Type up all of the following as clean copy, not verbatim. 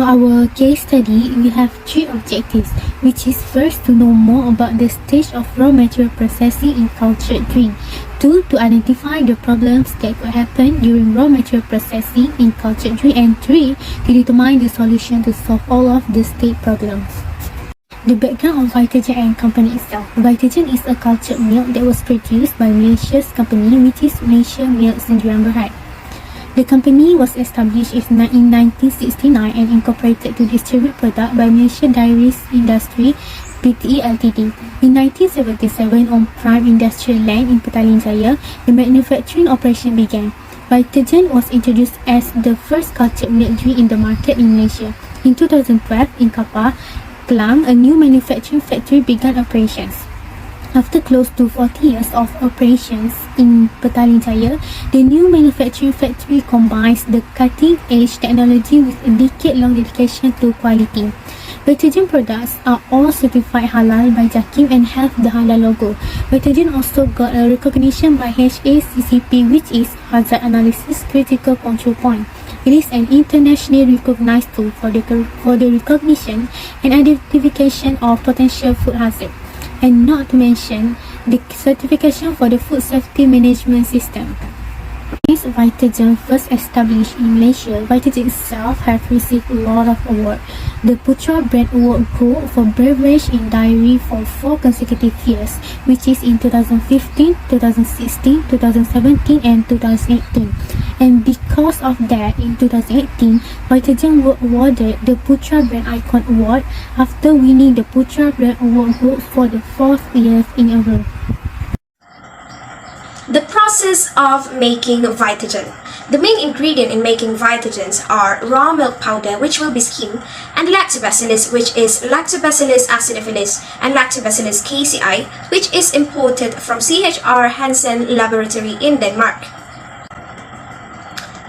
For our case study, we have three objectives, which is first to know more about the stage of raw material processing in cultured drink, 2. To identify the problems that could happen during raw material processing in cultured drink, and 3. To determine the solution to solve all of the state problems. The background of Vitagen and company itself. Vitagen is a cultured milk that was produced by Malaysia's company, which is Malaysia Milk Sdn Bhd. The company was established in 1969 and incorporated to distribute product by Malaysia Dairies Industry Pte Ltd. In 1977, on prime industrial land in Petaling Jaya, the manufacturing operation began. Vitagen was introduced as the first cultured milk drink in the market in Malaysia. In 2012, in Kapar, Kelang, a new manufacturing factory began operations. After close to 40 years of operations in Petaling Jaya, the new manufacturing factory combines the cutting-edge technology with a decade-long dedication to quality. Vitagen products are all certified halal by JACLYN and have the halal logo. Vitagen also got a recognition by HACCP, which is Hazard Analysis Critical Control Point. It is an internationally recognized tool for the recognition and identification of potential food hazard, and not to mention the certification for the food safety management system. Since Vitagen first established in Malaysia, Vitagen itself has received a lot of awards. The Putra Brand Award Gold for Beverage in Dairy for 4 consecutive years, which is in 2015, 2016, 2017 and 2018. And because of that, in 2018, Vitagen was awarded the Putra Brand Icon Award after winning the Putra Brand Award Gold for the 4th year in a row. The process of making Vitagen. The main ingredient in making Vitagens are raw milk powder, which will be skimmed, and lactobacillus, which is Lactobacillus acidophilus, and Lactobacillus casei, which is imported from CHR Hansen Laboratory in Denmark.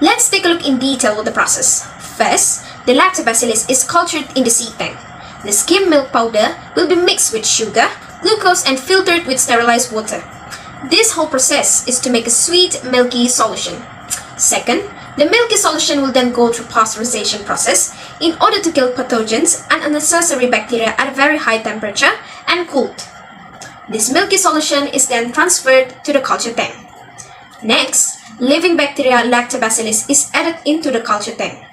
Let's take a look in detail at the process. First, the lactobacillus is cultured in the seed tank. The skimmed milk powder will be mixed with sugar, glucose, and filtered with sterilized water. This whole process is to make a sweet, milky solution. Second, the milky solution will then go through pasteurization process in order to kill pathogens and unnecessary bacteria at a very high temperature and cooled. This milky solution is then transferred to the culture tank. Next, living bacteria lactobacillus is added into the culture tank.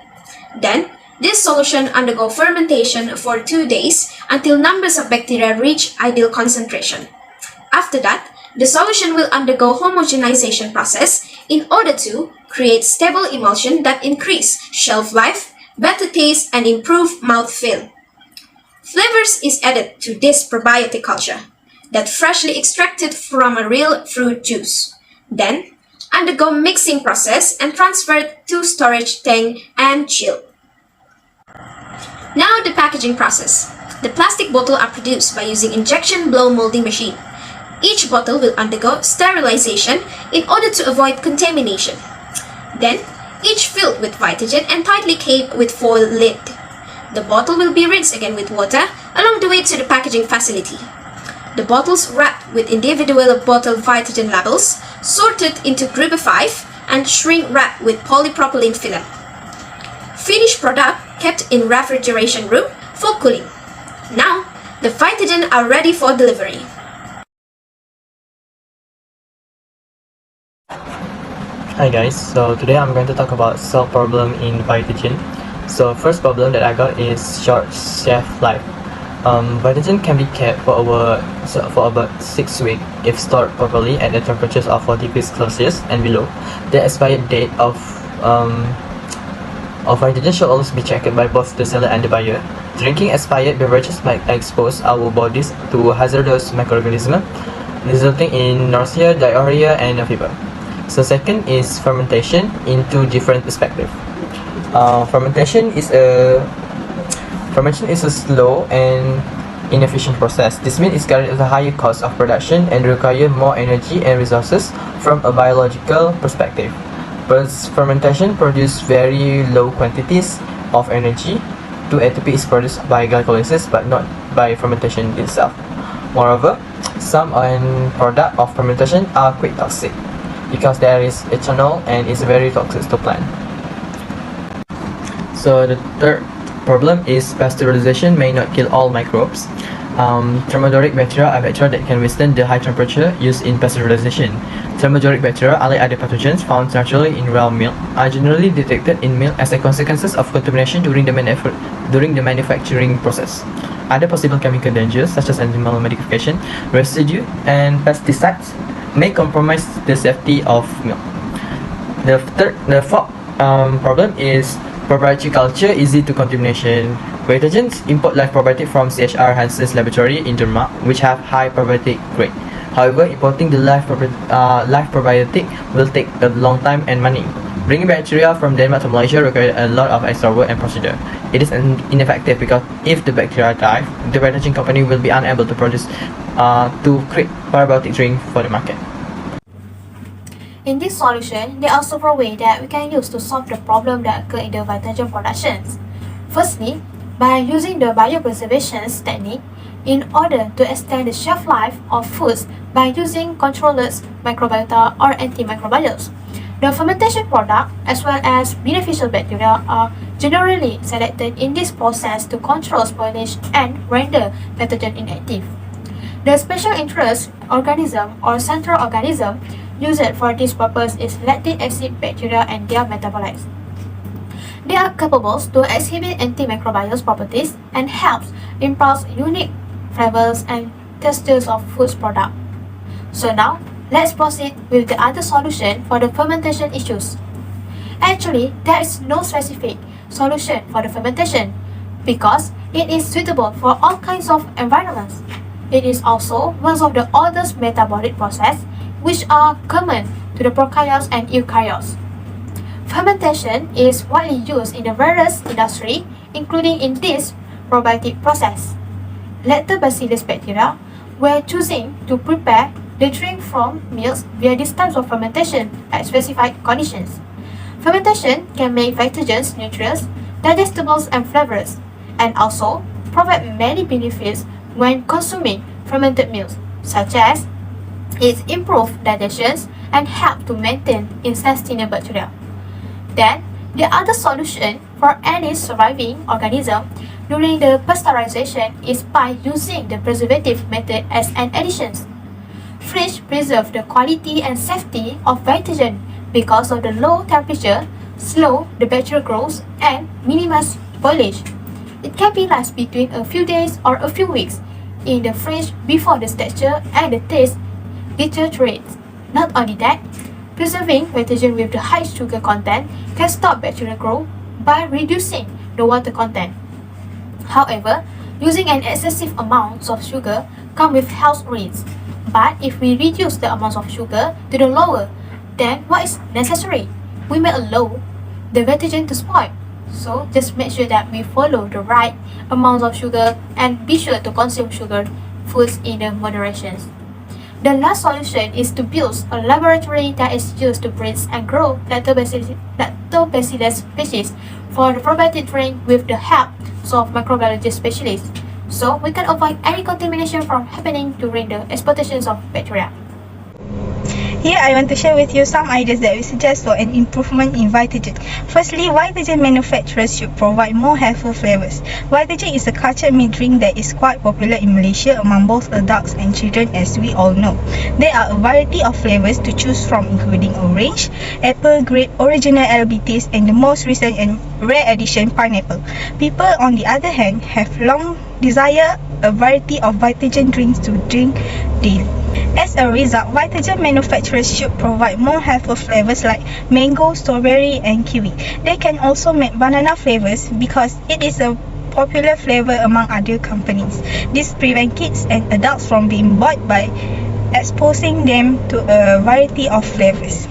Then, this solution undergo fermentation for 2 days until numbers of bacteria reach ideal concentration. After that, the solution will undergo homogenization process in order to create stable emulsion that increase shelf life, better taste, and improve mouthfeel. Flavors is added to this probiotic culture that freshly extracted from a real fruit juice. Then, undergo mixing process and transferred to storage tank and chill. Now the packaging process. The plastic bottle are produced by using injection blow molding machine. Each bottle will undergo sterilization in order to avoid contamination. Then, each filled with Vitagen and tightly capped with foil lid. The bottle will be rinsed again with water along the way to the packaging facility. The bottles wrapped with individual bottle Vitagen labels, sorted into group of 5, and shrink wrapped with polypropylene film. Finished product kept in refrigeration room for cooling. Now, the Vitagen are ready for delivery. Hi guys, so today I'm going to talk about solve problem in Vitagen. So first problem that I got is short shelf life. Vitagen can be kept for about 6 weeks if stored properly at the temperatures of 4 degrees Celsius and below. The expired date of Vitagen should always be checked by both the seller and the buyer. Drinking expired beverages might expose our bodies to hazardous microorganisms, resulting in nausea, diarrhea, and a fever. So second is fermentation in 2 different perspectives. Fermentation is a slow and inefficient process. This means it carries a higher cost of production and require more energy and resources from a biological perspective. But fermentation produces very low quantities of energy. 2 ATP is produced by glycolysis but not by fermentation itself. Moreover, some end product of fermentation are quite toxic, because there is ethanol and is very toxic to plant. So the third problem is pasteurization may not kill all microbes. Thermodoric bacteria are bacteria that can withstand the high temperature used in pasteurization. Thermodoric bacteria, unlike other pathogens found naturally in raw milk, are generally detected in milk as a consequence of contamination during the manufacturing process. Other possible chemical dangers, such as animal modification, residue, and pesticides, may compromise the safety of milk. The fourth problem is probiotic culture easy to contamination. Vitagens import live probiotic from CHR Hansen's laboratory in Denmark, which have high probiotic grade. However, importing the live probiotic will take a long time and money. Bringing bacteria from Denmark to Malaysia requires a lot of extra work and procedure. It is ineffective because if the bacteria die, the Vitagen company will be unable to produce to create probiotic drink for the market. In this solution, there are several ways that we can use to solve the problem that occur in the Vitagen productions. Firstly, by using the biopreservation technique in order to extend the shelf life of foods by using controlled microbiota or antimicrobials. The fermentation product as well as beneficial bacteria are generally selected in this process to control spoilage and render pathogen inactive. The special interest organism or central organism used for this purpose is lactic acid bacteria and their metabolites. They are capable to exhibit antimicrobial properties and helps impulse unique flavors and textures of food product. So now, let's proceed with the other solution for the fermentation issues. Actually, there is no specific solution for the fermentation because it is suitable for all kinds of environments. It is also one of the oldest metabolic processes which are common to the prokaryotes and eukaryotes. Fermentation is widely used in the various industries, including in this probiotic process. Lactobacillus bacteria were choosing to prepare the drink from milks via this type of fermentation at specified conditions. Fermentation can make Vitagen's nutrients, digestibles and flavors, and also provide many benefits when consuming fermented milks, such as it improves digestion and help to maintain intestinal bacteria. Then, the other solution for any surviving organism during the pasteurization is by using the preservative method as an addition. Fridge preserve the quality and safety of Vitagen because of the low temperature, slow the bacterial growth, and minimize spoilage. It can be last between a few days or a few weeks in the fridge before the texture and the taste deteriorates. Not only that, preserving Vitagen with the high sugar content can stop bacterial growth by reducing the water content. However, using an excessive amount of sugar comes with health risks. But if we reduce the amount of sugar to the lower, then what is necessary? We may allow the Vitagen to spoil. So just make sure that we follow the right amount of sugar and be sure to consume sugar foods in the moderation. The last solution is to build a laboratory that is used to breed and grow lactobacillus species for the probiotic drink with the help of microbiology specialists, so we can avoid any contamination from happening during the exploitations of bacteria. Here I want to share with you some ideas that we suggest for an improvement in Vitagen. Firstly, Vitagen manufacturers should provide more healthful flavors. Vitagen is a cultured milk drink that is quite popular in Malaysia among both adults and children, as we all know. There are a variety of flavors to choose from, including orange, apple, grape, original LBTs, and the most recent and rare edition, pineapple. People, on the other hand, have long desired a variety of Vitagen drinks to drink daily. As a result, Vitagen manufacturers should provide more healthful flavors like mango, strawberry, and kiwi. They can also make banana flavors because it is a popular flavor among other companies. This prevents kids and adults from being bored by exposing them to a variety of flavors.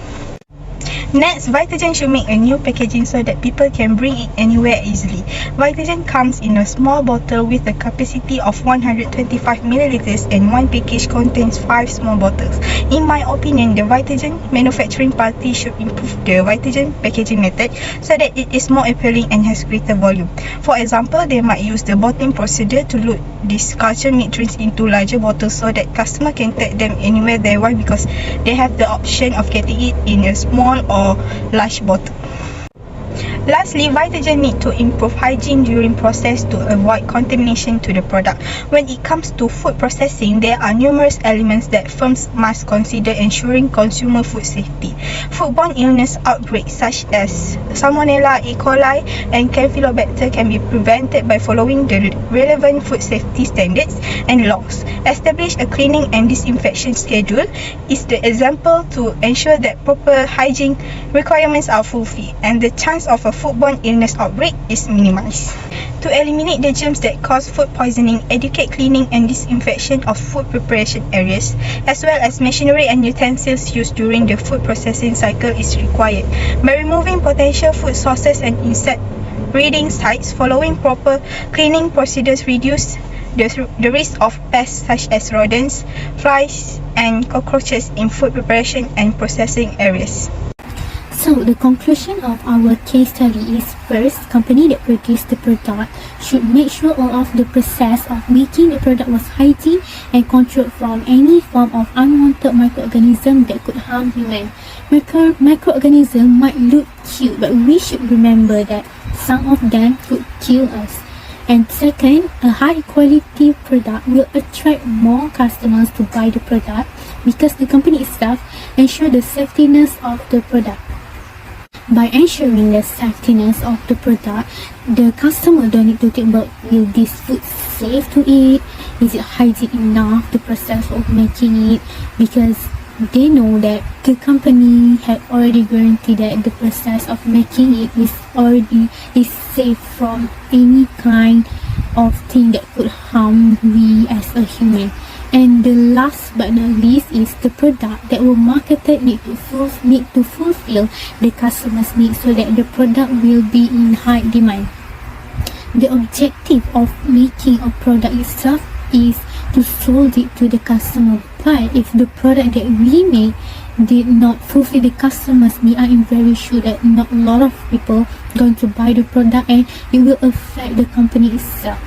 Next, Vitagen should make a new packaging so that people can bring it anywhere easily. Vitagen comes in a small bottle with a capacity of 125 milliliters and one package contains 5 small bottles. In my opinion, the Vitagen manufacturing party should improve the Vitagen packaging method so that it is more appealing and has greater volume. For example, they might use the bottling procedure to load these cultured milk drinks into larger bottles so that customers can take them anywhere they want because they have the option of getting it in a small or large bottle. Lastly, Vitagen need to improve hygiene during process to avoid contamination to the product. When it comes to food processing, there are numerous elements that firms must consider ensuring consumer food safety. Foodborne illness outbreaks such as Salmonella, E. coli, and Campylobacter can be prevented by following the relevant food safety standards and laws. Establish a cleaning and disinfection schedule is the example to ensure that proper hygiene requirements are fulfilled and the chance of a foodborne illness outbreak is minimized. To eliminate the germs that cause food poisoning, educate cleaning and disinfection of food preparation areas, as well as machinery and utensils used during the food processing cycle is required. By removing potential food sources and insect breeding sites, following proper cleaning procedures reduce the risk of pests such as rodents, flies, and cockroaches in food preparation and processing areas. So the conclusion of our case study is, first, company that produced the product should make sure all of the process of making the product was hygiene and controlled from any form of unwanted microorganism that could harm human. Microorganisms might look cute, but we should remember that some of them could kill us. And second, a high quality product will attract more customers to buy the product because the company itself ensure the safetyness of the product. By ensuring the safetyness of the product, the customer don't need to think about, will this food safe to eat? Is it hygiene enough, the process of making it? Because they know that the company had already guaranteed that the process of making it is safe from any kind of thing that could harm we as a human. And the last but not least is the product that will marketed need to fulfill the customer's needs so that the product will be in high demand. The objective of making a product itself is to sold it to the customer. But if the product that we make did not fulfill the customer's need, I am very sure that not a lot of people going to buy the product and it will affect the company itself.